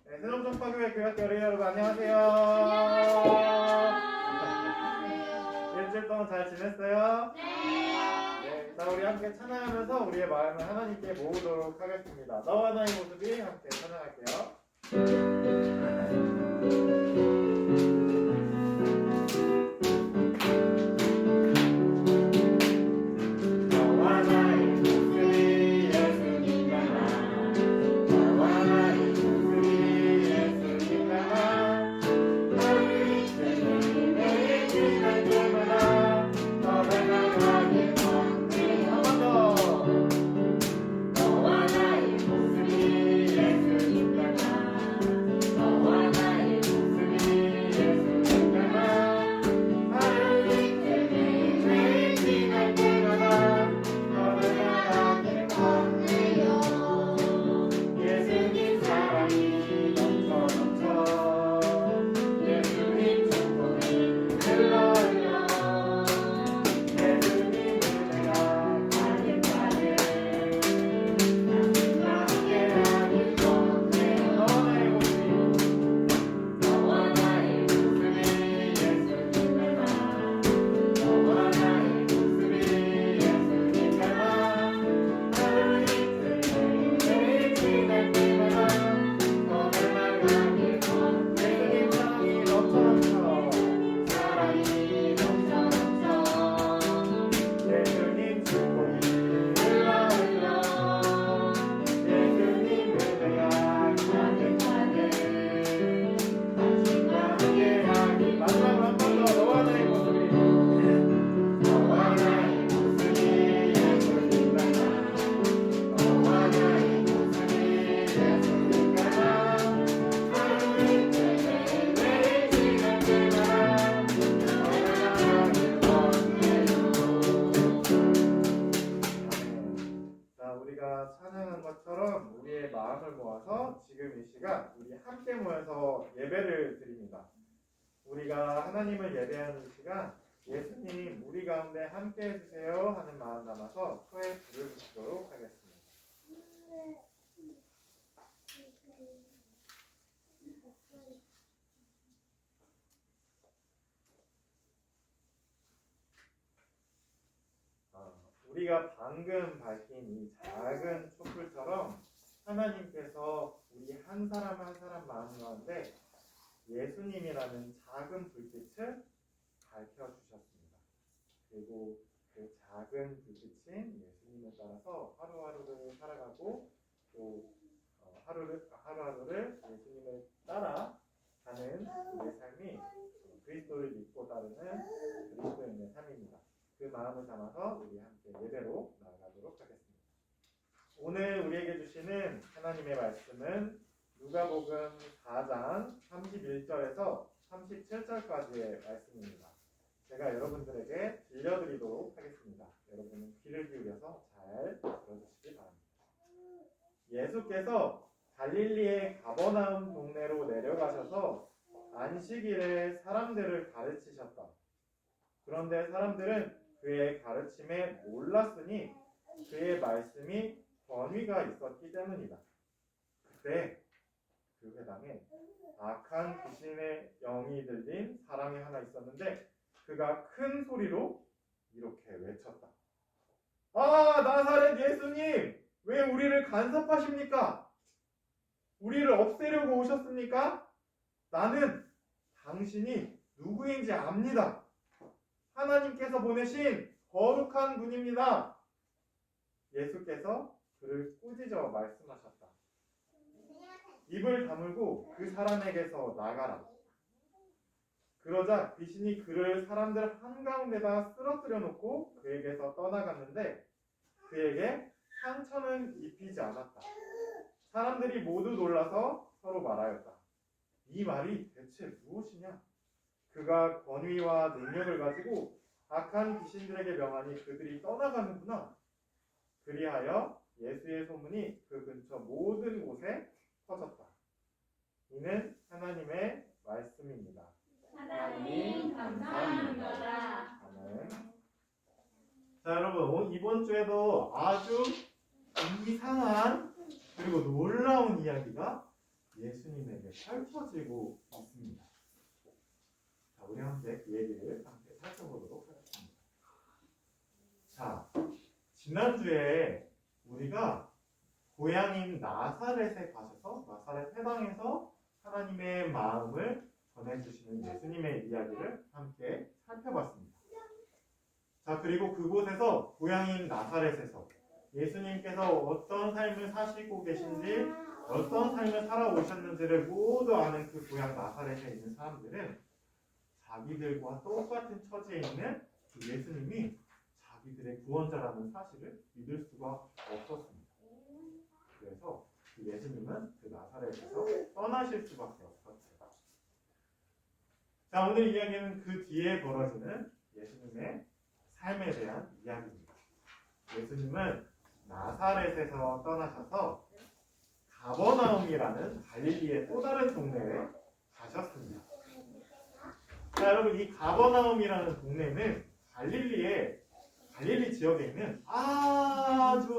네, 새롬종파교회 교회 어린이 여러분 안녕하세요. 일주일 동안 잘 지냈어요? 네. 자, 우리 함께 찬양하면서 우리의 마음을 하나님께 모으도록 하겠습니다. 너와 나의 모습이 함께 찬양할게요. 우리가 찬양한 것처럼 우리의 마음을 모아서 지금 이 시간 우리 함께 모여서 예배를 드립니다. 우리가 하나님을 예배하는 이 시간 예수님 우리 가운데 함께 해주세요 하는 마음 담아서 코에 불을 붙이도록 하겠습니다. 우리가 방금 밝힌 이 작은 촛불처럼 하나님께서 우리 한 사람 한 사람 마음 가운데 예수님이라는 작은 불빛을 밝혀주셨습니다. 그리고 그 작은 불빛인 예수님을 따라서 하루하루를 살아가고 또 하루하루를 예수님을 따라가는 우리의 삶이 그리스도를 믿고 따르는 그리스도인의 삶입니다. 그 마음을 담아서 우리 함께 예배로 나아가도록 하겠습니다. 오늘 우리에게 주시는 하나님의 말씀은 누가복음 4장 31절에서 37절까지의 말씀입니다. 제가 여러분들에게 들려드리도록 하겠습니다. 여러분은 귀를 기울여서 잘 들어주시기 바랍니다. 예수께서 갈릴리의 가버나움 동네로 내려가셔서 안식일에 사람들을 가르치셨다. 그런데 사람들은 그의 가르침에 놀랐으니 그의 말씀이 권위가 있었기 때문이다. 그때 그 회당에 악한 귀신의 영이 들린 사람이 하나 있었는데 그가 큰 소리로 이렇게 외쳤다. 아, 나사렛 예수님! 왜 우리를 간섭하십니까? 우리를 없애려고 오셨습니까? 나는 당신이 누구인지 압니다. 하나님께서 보내신 거룩한 분입니다. 예수께서 그를 꾸짖어 말씀하셨다. 입을 다물고 그 사람에게서 나가라. 그러자 귀신이 그를 사람들 한가운데다 쓰러뜨려 놓고 그에게서 떠나갔는데 그에게 상처는 입히지 않았다. 사람들이 모두 놀라서 서로 말하였다. 이 말이 대체 무엇이냐? 그가 권위와 능력을 가지고 악한 귀신들에게 명하니 그들이 떠나가는구나. 그리하여 예수의 소문이 그 근처 모든 곳에 퍼졌다. 이는 하나님의 말씀입니다. 하나님 감사합니다. 아멘. 자, 여러분 이번 주에도 아주 이상한 그리고 놀라운 이야기가 예수님에게 펼쳐지고 있습니다. 자, 우리 함께 그 얘기를 함께 살펴보도록 하겠습니다. 자, 지난주에 우리가 고향인 나사렛에 가셔서 나사렛 회당에서 하나님의 마음을 전해주시는 예수님의 이야기를 함께 살펴봤습니다. 자, 그리고 그곳에서 고향인 나사렛에서 예수님께서 어떤 삶을 사시고 계신지, 어떤 삶을 살아오셨는지를 모두 아는 그 고향 나사렛에 있는 사람들은 자기들과 똑같은 처지에 있는 그 예수님이 자기들의 구원자라는 사실을 믿을 수가 없었습니다. 그래서 그 예수님은 그 나사렛에서 떠나실 수밖에 없었어요. 자, 오늘 이야기는 그 뒤에 벌어지는 예수님의 삶에 대한 이야기입니다. 예수님은 나사렛에서 떠나셔서 가버나움이라는 갈릴리의 또 다른 동네에 가셨습니다. 자, 여러분, 이 가버나움이라는 동네는 갈릴리 지역에 있는 아주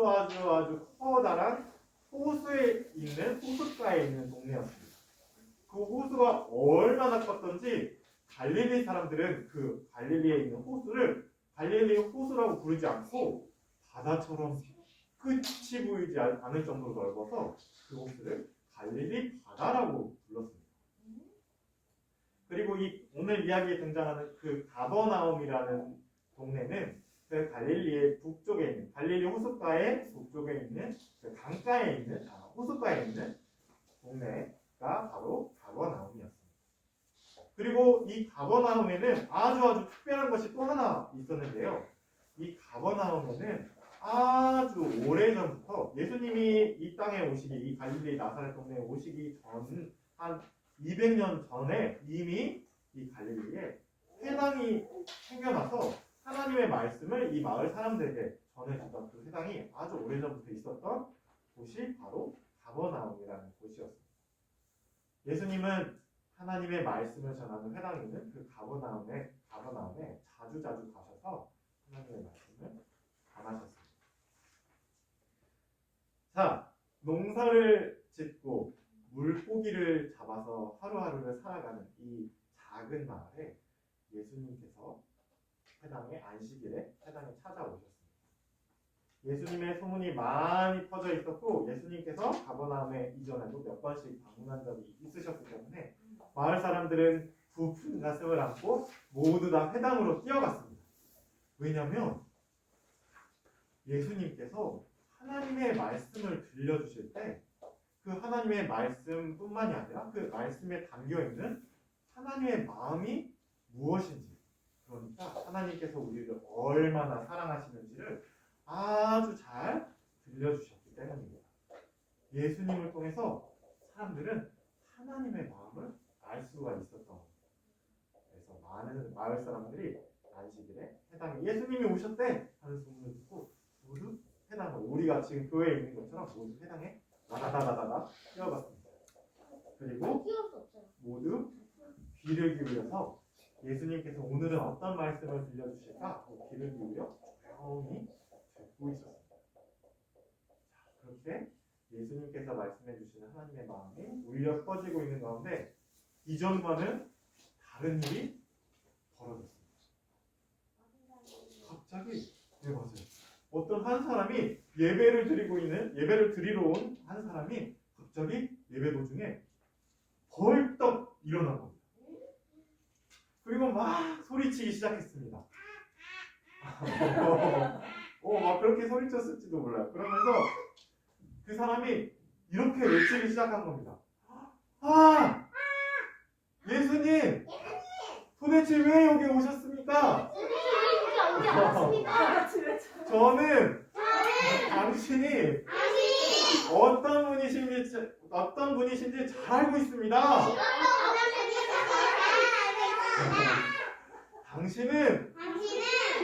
커다란 호숫가에 있는 동네였습니다. 그 호수가 얼마나 컸던지 갈릴리 사람들은 그 갈릴리에 있는 호수를 갈릴리 호수라고 부르지 않고 바다처럼 끝이 보이지 않을 정도로 넓어서 그 호수를 갈릴리 바다라고 불렀습니다. 그리고 이 오늘 이야기에 등장하는 그 가버나움이라는 동네는 그 갈릴리의 북쪽에 있는 갈릴리 호숫가의 북쪽에 있는 그 강가에 있는 호숫가에 있는 동네가 바로 가버나움이었습니다. 그리고 이 가버나움에는 아주 특별한 것이 또 하나 있었는데요. 이 가버나움에는 아주 오래전부터 예수님이 이 땅에 오시기, 이 갈릴리 나사렛 동네에 오시기 전 한 200년 전에 이미 이 갈릴리에 회당이 생겨나서 하나님의 말씀을 이 마을 사람들에게 전해주던 그 회당이 아주 오래전부터 있었던 곳이 바로 가버나움이라는 곳이었습니다. 예수님은 하나님의 말씀을 전하는 회당이 있는 그 가버나움에 자주 가셔서 하나님의 말씀을 전하셨습니다. 자, 농사를 짓고 물고기를 잡아서 하루하루를 살아가는 이 작은 마을에 예수님께서 안식일에 회당에 찾아오셨습니다. 예수님의 소문이 많이 퍼져 있었고 예수님께서 가버나움에 이전에도 몇 번씩 방문한 적이 있으셨기 때문에 마을 사람들은 부푼 가슴을 안고 모두 다 회당으로 뛰어갔습니다. 왜냐하면 예수님께서 하나님의 말씀을 들려주실 때 그 하나님의 말씀뿐만이 아니라 그 말씀에 담겨있는 하나님의 마음이 무엇인지, 그러니까 하나님께서 우리를 얼마나 사랑하시는지를 아주 잘 들려주셨기 때문입니다. 예수님을 통해서 사람들은 하나님의 마음을 알 수가 있었던 겁니다. 그래서 많은 마을 사람들이 안식일에 회당에 예수님이 오셨대 하는 소문을 듣고 모두 회당을, 우리가 지금 교회에 있는 것처럼 모두 회당에 다다다다다 뛰어갔습니다. 그리고 모두 귀를 기울여서 예수님께서 오늘은 어떤 말씀을 들려주실까 귀를 기울여 조용히 듣고 있었습니다. 그렇게 예수님께서 말씀해 주시는 하나님의 마음이 울려 퍼지고 있는 가운데 이전과는 다른 일이 벌어졌습니다. 갑자기 맞아요. 어떤 한 사람이 예배를 드리러 온 한 사람이 갑자기 예배 도중에 벌떡 일어난 겁니다. 그리고 막 소리치기 시작했습니다. 막 그렇게 소리쳤을지도 몰라요. 그러면서 그 사람이 이렇게 외치기 시작한 겁니다. 아! 예수님! 도대체 왜 여기 오셨습니까? 저는 당신이 어떤 분이신지 잘 알고 있습니다. 당신은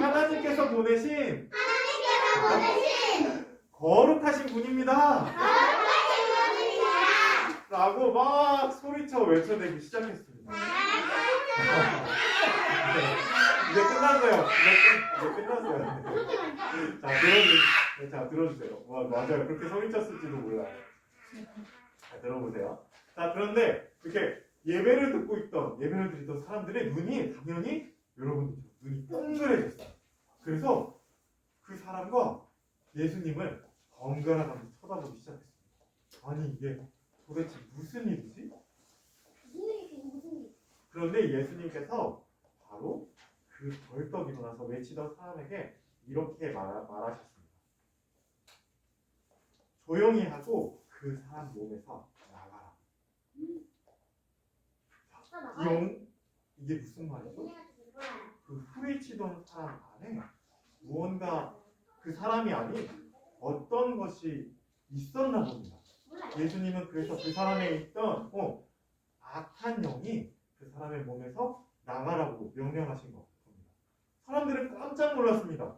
하나님께서 보내신 거룩하신 분입니다. 라고 막 소리쳐 외쳐내기 시작했습니다. 이제 끝났어요. 이제 끝났어요. 자, 들어주세요. 맞아요. 그렇게 소리쳤을지도 몰라요. 자, 들어보세요. 자, 그런데 이렇게 예배를 듣고 있던, 예배를 드리던 사람들의 눈이 당연히 여러분 눈이 동그래졌어요. 그래서 그 사람과 예수님을 번갈아 가면서 쳐다보기 시작했습니다. 아니 이게 도대체 무슨 일이지? 그런데 예수님께서 바로 그 벌떡 일어나서 외치던 사람에게 이렇게 말하셨습니다. 조용히 하고 그 사람 몸에서 나가라. 이게 무슨 말이죠? 그 후리치던 사람 안에 무언가 그 사람이 아닌 어떤 것이 있었나 봅니다. 예수님은 그래서 그 사람에 있던 악한 영이 그 사람의 몸에서 나가라고 명령하신 겁니다. 사람들은 깜짝 놀랐습니다.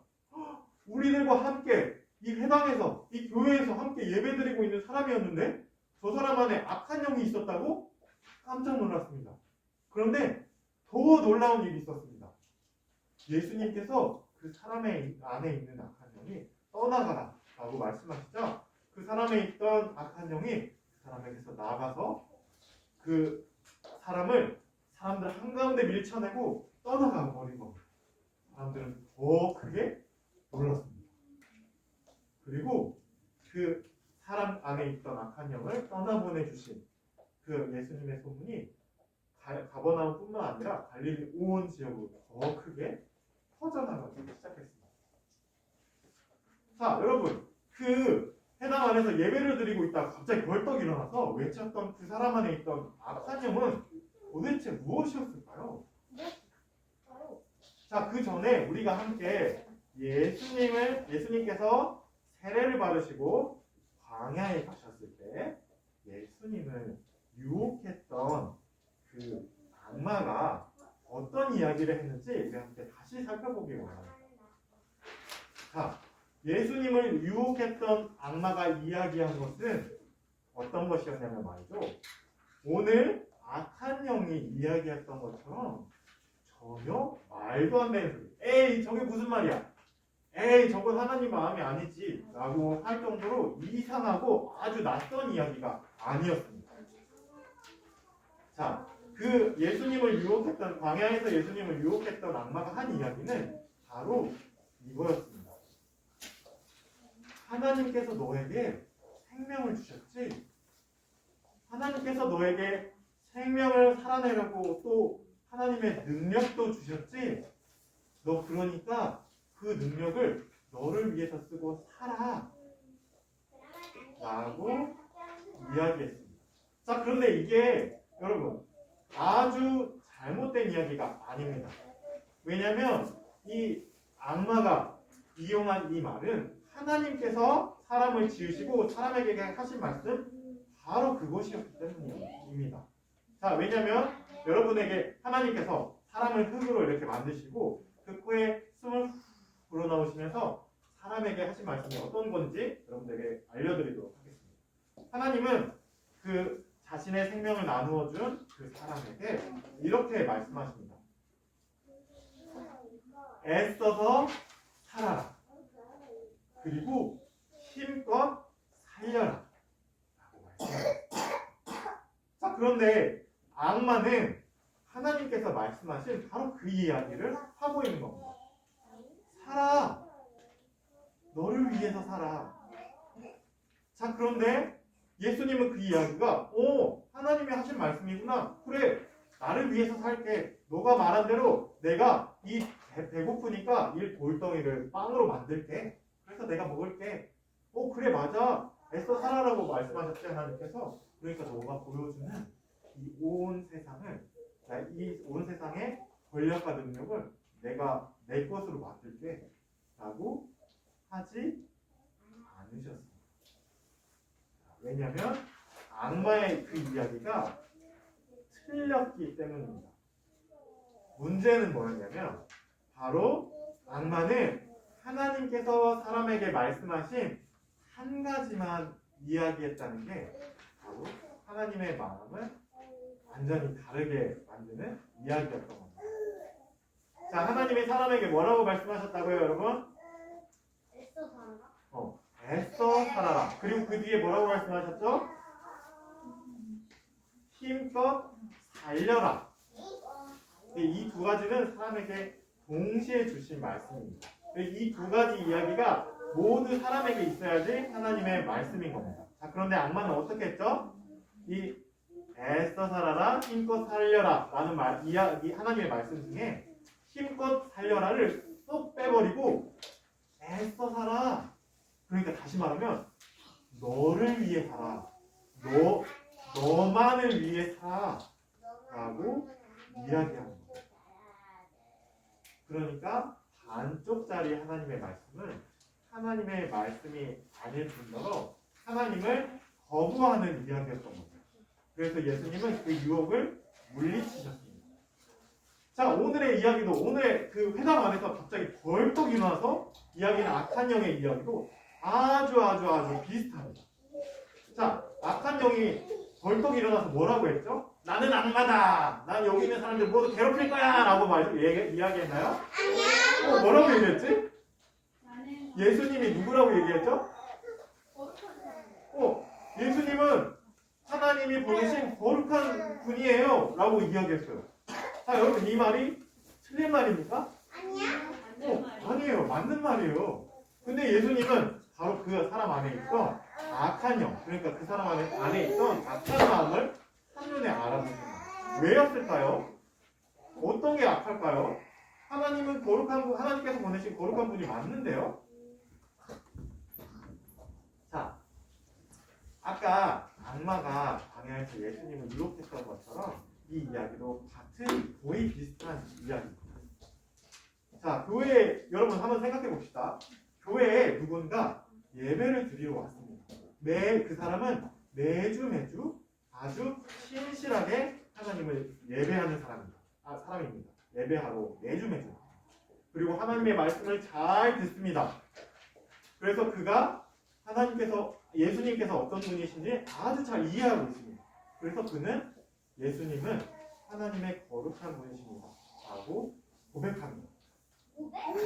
우리들과 함께 이 회당에서 이 교회에서 함께 예배드리고 있는 사람이었는데 저 사람 안에 악한 영이 있었다고 깜짝 놀랐습니다. 그런데 더 놀라운 일이 있었습니다. 예수님께서 그 사람의 안에 있는 악한 영이 떠나가라 라고 말씀하시자 그 사람에 있던 악한 영이 그 사람에게서 나가서 그 사람들 한가운데 밀쳐내고 떠나가 버린 겁니다. 사람들은 더 크게 놀랐습니다. 그리고 그 사람 안에 있던 악한 영을 떠나보내 주신 그 예수님의 소문이 가버나움뿐만 아니라 갈릴리 온 지역으로 더 크게 퍼져나가기 시작했습니다. 자, 여러분, 그 회당 안에서 예배를 드리고 있다가 갑자기 벌떡 일어나서 외쳤던 그 사람 안에 있던 악한 영은 도대체 무엇이었을까요? 자, 그 전에 우리가 함께 예수님께서 세례를 받으시고 광야에 가셨을 때 예수님을 유혹했던 그 악마가 어떤 이야기를 했는지 우리 함께 다시 살펴보기 원합니다. 자, 예수님을 유혹했던 악마가 이야기한 것은 어떤 것이었냐면 말이죠. 오늘 악한 영이 이야기했던 것처럼 전혀 말도 안 되는 소리. 에이, 저게 무슨 말이야? 에이, 저건 하나님 마음이 아니지 라고 할 정도로 이상하고 아주 낯선 이야기가 아니었습니다. 자, 그 예수님을 유혹했던, 광야에서 예수님을 유혹했던 악마가 한 이야기는 바로 이거였습니다. 하나님께서 너에게 생명을 주셨지? 하나님께서 너에게 생명을 살아내려고 또 하나님의 능력도 주셨지? 너 그러니까 그 능력을 너를 위해서 쓰고 살아 라고 이야기했습니다. 자, 그런데 이게 여러분 아주 잘못된 이야기가 아닙니다. 왜냐하면 이 악마가 이용한 이 말은 하나님께서 사람을 지으시고 사람에게 하신 말씀 바로 그것이었기 때문입니다. 자, 왜냐하면 여러분에게 하나님께서 사람을 흙으로 이렇게 만드시고 그 코에 숨을 불어넣으시면서 사람에게 하신 말씀이 어떤 건지 여러분들에게 알려드리도록 하겠습니다. 하나님은 그 자신의 생명을 나누어 준 그 사람에게 이렇게 말씀하십니다. 애써서 살아라. 그리고 힘껏 살려라. 라고 말씀합니다. 자, 그런데 악마는 하나님께서 말씀하신 바로 그 이야기를 하고 있는 겁니다. 살아. 너를 위해서 살아. 자, 그런데 예수님은 그 이야기가 하나님이 하신 말씀이구나. 그래, 나를 위해서 살게. 너가 말한 대로 내가 이 배고프니까 이 돌덩이를 빵으로 만들게. 그래서 내가 먹을게. 그래, 맞아. 애써 살아라고 말씀하셨지, 하나님께서. 그러니까 너가 보여주는 이 온 세상의 권력과 능력을 내가 내 것으로 만들게. 라고 하지 않으셨습니다. 왜냐하면 악마의 그 이야기가 틀렸기 때문입니다. 문제는 뭐였냐면 바로 악마는 하나님께서 사람에게 말씀하신 한 가지만 이야기했다는 게 바로 하나님의 마음을 완전히 다르게 만드는 이야기였던 겁니다. 자, 하나님이 사람에게 뭐라고 말씀하셨다고요, 여러분? 애써 살아라. 애써 살아라. 그리고 그 뒤에 뭐라고 말씀하셨죠? 힘껏 살려라. 이 두 가지는 사람에게 동시에 주신 말씀입니다. 이 두 가지 이야기가 모두 사람에게 있어야지 하나님의 말씀인 겁니다. 자, 그런데 악마는 어떻게 했죠? 이 애써 살아라, 힘껏 살려라 라는 이 하나님의 말씀 중에 힘껏 살려라를 쏙 빼버리고 애써 살아. 그러니까 다시 말하면 너를 위해 살아. 너만을 위해 살아. 라고 이야기하는 거예요. 그러니까 반쪽짜리 하나님의 말씀은 하나님의 말씀이 아닐 뿐더러 하나님을 거부하는 이야기였던 겁니다. 그래서 예수님은 그 유혹을 물리치셨습니다. 자, 오늘의 이야기도 오늘의 그 회당 안에서 갑자기 벌떡 일어나서 이야기는 악한 영의 이야기도 아주 비슷합니다. 자, 악한 영이 벌떡 일어나서 뭐라고 했죠? 나는 악마다. 난 여기 있는 사람들 모두 괴롭힐 거야. 라고 이야기했나요? 아니요. 뭐라고 얘기했지? 예수님이 누구라고 얘기했죠? 예수님은 하나님이 보내신 거룩한 분이에요. 라고 이야기했어요. 자, 여러분 이 말이 틀린 말입니까? 아니에요. 맞는 말이에요. 근데 예수님은 바로 그 사람 안에 있던 악한 영, 그러니까 그 사람 안에 있던 악한 마음을 한눈에 알아보셨어요. 왜였을까요? 어떤 게 악할까요? 하나님은 하나님께서 보내신 거룩한 분이 맞는데요? 자, 아까 악마가 방해해서 예수님을 유혹했던 것처럼 이 이야기도 같은 거의 비슷한 이야기입니다. 자, 교회에 여러분 한번 생각해 봅시다. 교회에 누군가 예배를 드리러 왔습니다. 그 사람은 매주 아주 신실하게 하나님을 예배하는 사람입니다. 예배하러 매주 그리고 하나님의 말씀을 잘 듣습니다. 그래서 그가 예수님께서 어떤 분이신지 아주 잘 이해하고 있습니다. 그래서 그는 예수님은 하나님의 거룩한 분이십니다. 라고 고백합니다.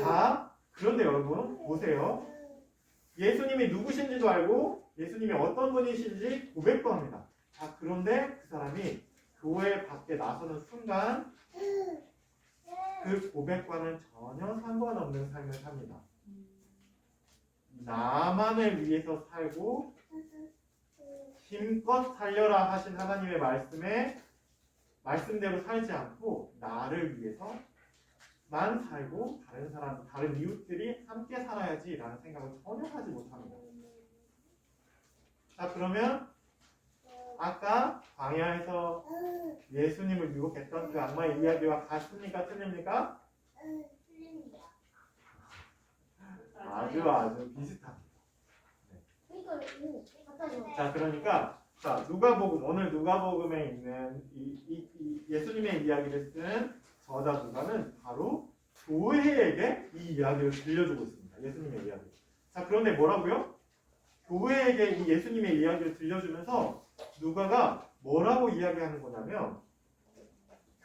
자, 그런데 여러분 보세요. 예수님이 누구신지도 알고 예수님이 어떤 분이신지 고백도 합니다. 자, 그런데 그 사람이 교회 밖에 나서는 순간 그 고백과는 전혀 상관없는 삶을 삽니다. 나만을 위해서 살고 힘껏 살려라 하신 하나님의 말씀대로 살지 않고 나를 위해서만 살고 다른 이웃들이 함께 살아야지 라는 생각을 전혀 하지 못합니다. 자, 그러면 아까 광야에서 예수님을 유혹했던 그 악마의 이야기와 같습니까? 틀립니까? 아주 비슷합니다. 네. 자, 그러니까 오늘 누가복음에 있는 이 예수님의 이야기를 쓴 저자 누가는 바로 교회에게 이 이야기를 들려주고 있습니다. 예수님의 이야기. 자, 그런데 뭐라고요? 교회에게 이 예수님의 이야기를 들려주면서 누가가 뭐라고 이야기하는 거냐면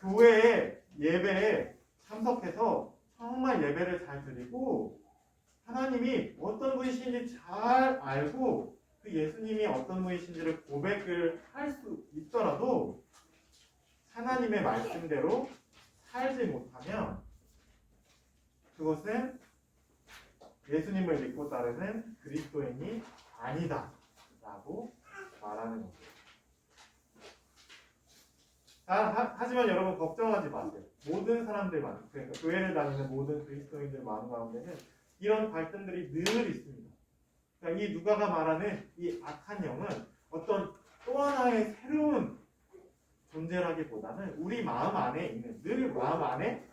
교회의 예배에 참석해서 정말 예배를 잘 드리고 하나님이 어떤 분이신지 잘 알고 그 예수님이 어떤 분이신지를 고백을 할 수 있더라도 하나님의 말씀대로 살지 못하면 그것은 예수님을 믿고 따르는 그리스도인이 아니다 라고 말하는 겁니다. 하지만 여러분 걱정하지 마세요. 모든 사람들만, 그러니까 교회를 다니는 모든 그리스도인들 마음 가운데는 이런 갈등들이 늘 있습니다. 그러니까 이 누가가 말하는 이 악한 영은 어떤 또 하나의 새로운 존재라기보다는 우리 마음 안에 있는, 늘 마음 안에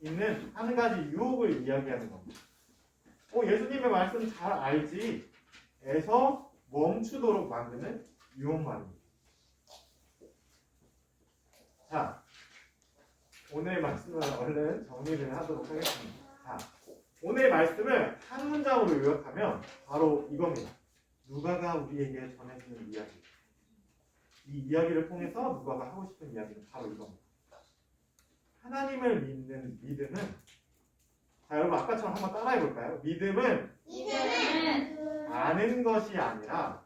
있는 한 가지 유혹을 이야기하는 겁니다. 예수님의 말씀 잘 알지? 에서 멈추도록 만드는 유혹말입니다. 자, 오늘 말씀을 얼른 정리를 하도록 하겠습니다. 자, 오늘 말씀을 한 문장으로 요약하면 바로 이겁니다. 누가가 우리에게 전해주는 이야기. 이 이야기를 통해서 누가가 하고 싶은 이야기는 바로 이겁니다. 하나님을 믿는 믿음은, 자, 여러분 아까처럼 한번 따라해 볼까요? 믿음은 아는 것이 아니라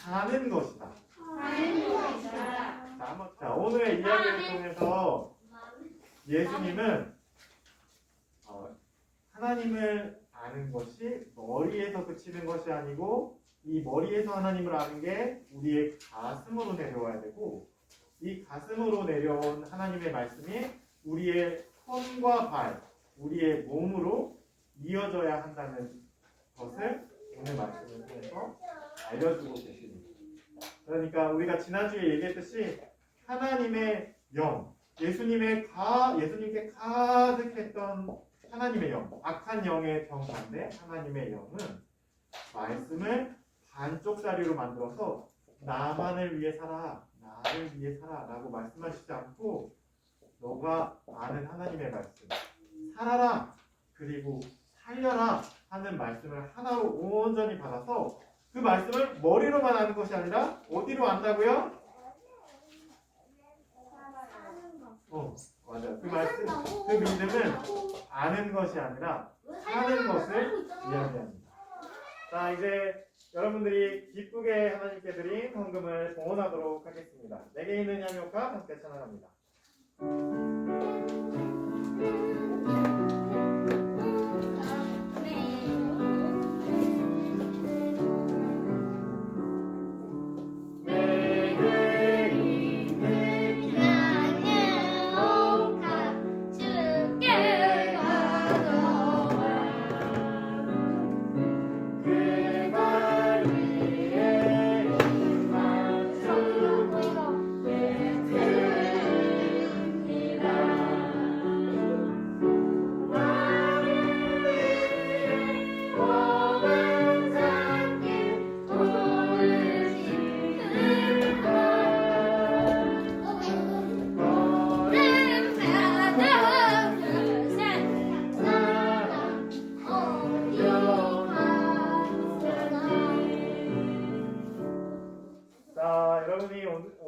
사는 것이다. 하는 것이다. 자, 오늘의 이야기를 통해서 예수님은 하나님을 아는 것이 머리에서 그치는 것이 아니고 이 머리에서 하나님을 아는 게 우리의 가슴으로 내려와야 되고 이 가슴으로 내려온 하나님의 말씀이 우리의 손과 발, 우리의 몸으로 이어져야 한다는 것을 오늘 말씀을 통해서 알려주고 계십니다. 그러니까 우리가 지난주에 얘기했듯이 하나님의 영, 예수님께 가득했던 하나님의 영, 악한 영의 정반대 하나님의 영은 말씀을 반쪽짜리로 만들어서 나만을 위해 살아, 나를 위해 살아 라고 말씀하시지 않고 너가 아는 하나님의 말씀, 살아라 그리고 살려라 하는 말씀을 하나로 온전히 받아서 그 말씀을 머리로만 아는 것이 아니라 어디로 안다고요? 맞아요. 그 말씀, 그 믿음은 아는 것이 아니라 사는 것을 이야기합니다. 자, 이제 여러분들이 기쁘게 하나님께 드린 헌금을 봉헌하도록 하겠습니다. 내게 있는 양육과 함께 찬양합니다.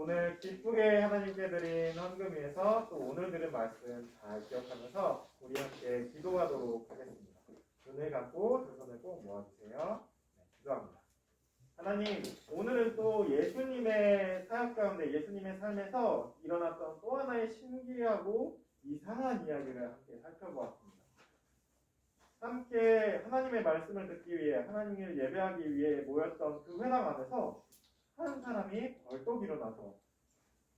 오늘 기쁘게 하나님께 드린 헌금 위해서 또 오늘 들은 말씀 잘 기억하면서 우리 함께 기도하도록 하겠습니다. 눈을 감고 두 손을 꼭 모아주세요. 네, 기도합니다. 하나님, 오늘은 또 예수님의 사역 가운데 예수님의 삶에서 일어났던 또 하나의 신기하고 이상한 이야기를 함께 살펴보았습니다. 함께 하나님의 말씀을 듣기 위해 하나님을 예배하기 위해 모였던 그 회당 안에서 한 사람이 벌떡 일어나서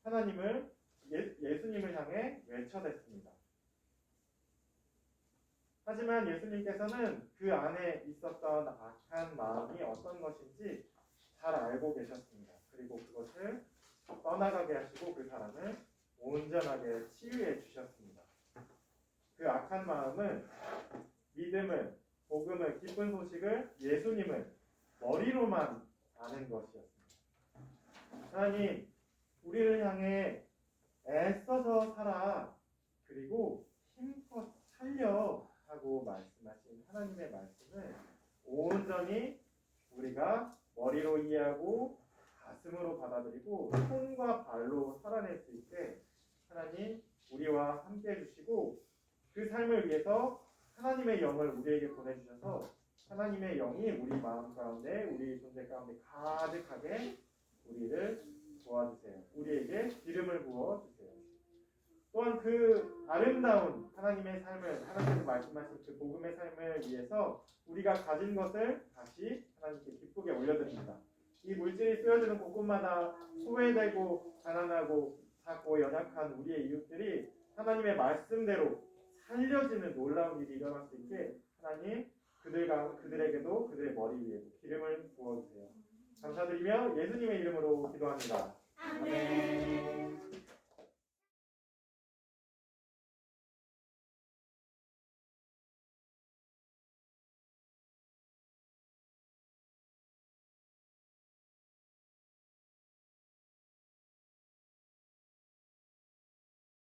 하나님을 예수님을 향해 외쳐댔습니다. 하지만 예수님께서는 그 안에 있었던 악한 마음이 어떤 것인지 잘 알고 계셨습니다. 그리고 그것을 떠나가게 하시고 그 사람을 온전하게 치유해 주셨습니다. 그 악한 마음은 믿음을, 복음을, 기쁜 소식을, 예수님을 머리로만 아는 것이었습니다. 하나님, 우리를 향해 애써서 살아, 그리고 힘껏 살려 하고 말씀하신 하나님의 말씀을 온전히 우리가 머리로 이해하고 가슴으로 받아들이고 손과 발로 살아낼 수 있게 하나님 우리와 함께 해주시고 그 삶을 위해서 하나님의 영을 우리에게 보내주셔서 하나님의 영이 우리 마음 가운데 우리 존재 가운데 가득하게 우리를 도와주세요. 우리에게 기름을 부어주세요. 또한 그 아름다운 하나님의 삶을, 하나님께서 말씀하신 그 복음의 삶을 위해서 우리가 가진 것을 다시 하나님께 기쁘게 올려드립니다. 이 물질이 쓰여지는 곳곳마다 소외되고 가난하고 작고 연약한 우리의 이웃들이 하나님의 말씀대로 살려지는 놀라운 일이 일어날 수 있게 하나님 그들에게도 그들의 머리 위에 기름을 부어주세요. 감사드리며 예수님의 이름으로 기도합니다. 아멘.